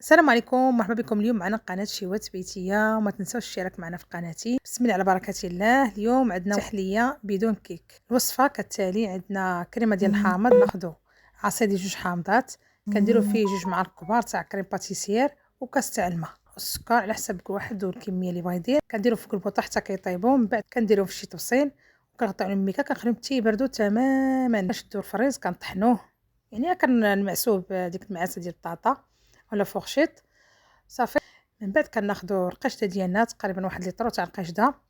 السلام عليكم، مرحبا بكم اليوم معنا قناة شيوات بيتية، وما تنساوش الاشتراك معنا في قناتي. بسم الله على بركة الله. اليوم عندنا تحلية بدون كيك. الوصفة كالتالي: عندنا كريمة ديال الحامض، ناخدو عصير ديال 2 حامضات، كنديرو فيه 2 معالق كبار تاع كريم باتيسير وكاس تاع الماء، السكر على حسب كل واحد والكمية اللي بغا يدير. كنديرو في البوطة حتى كيطيبو، من بعد كنديروهم في شي طبسيل وكنغطيو عليهم الميكا، كنخليهم حتى يبردو تماما. نشدو الفريز كنطحنوه، يعني كنمعسوه بديك المعسه ديال البطاطا ولا فورشيط صافي. من بعد كناخدو القشطه ديالنا تقريبا 1 لتر تاع القشطه،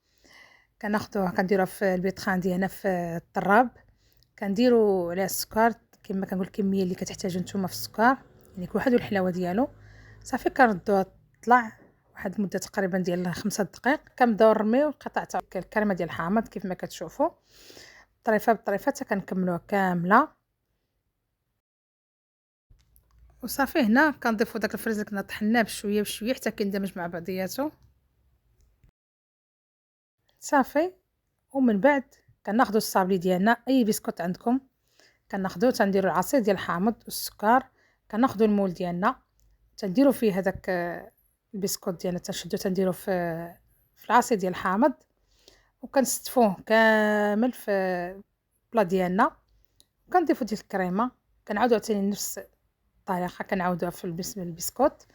كناخدوها كنديروها في البيطخان ديالنا في الطراب، كنديرو عليها السكر كما كنقول الكميه اللي كتحتاجو نتوما في السكر، يعني كل واحد والحلاوه ديالو. صافي كنردوها تطلع واحد المده تقريبا ديال 5 دقائق، كنبداو نرميو القطع تاع الكريمه ديال الحامض كيف ما كتشوفوا، طريفه بطريفه حتى كنكملوها كامله. وصافي هنا كنضيفو داك الفريز اللي كنا طحناه بشويه بشويه حتى كيندمج مع بعضياتو صافي. ومن بعد كناخدو الصابلي ديالنا، اي بسكوت عندكم كناخدوه، تنديرو العصير ديال الحامض والسكر، كناخدو المول ديالنا تنديرو فيه هذاك البسكوت ديالنا، تنشدو تنديرو في العصير ديال الحامض وكنستفوه كامل في البلا ديالنا، وكنضيفو ديك الكريمه، كنعاودو عاوتاني نفس الطريقه، كنعاودوها في البسكوت،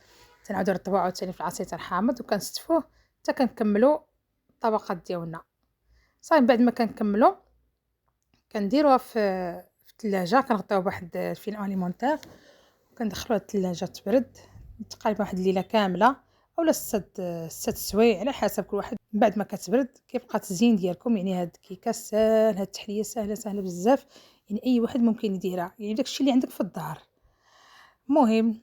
تنعاودو نرطبوه عاوتاني في العصير تاع الحامض وكنستفوه حتى كنكملو الطبقات ديالنا. صافي من بعد ما كنكملو كنديروها في الثلاجه، كنغطيوها بواحد الفيلم اليمونتير وكندخلوها الثلاجه تبرد تقريبا واحد الليله كامله اولا 6 سوايع على حسب كل واحد. من بعد ما كتبرد كيبقى التزيين ديالكم، يعني هاد الكيكه ساهل، هاد التحليه سهله بزاف، يعني اي واحد ممكن يديرها، يعني داكشي اللي عندك في الدار. المهم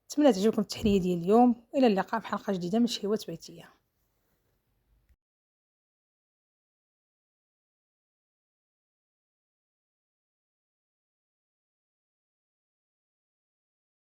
نتمنى تعجبكم التحليه ديال اليوم، والى اللقاء في حلقه جديده من شهوات بيتيه.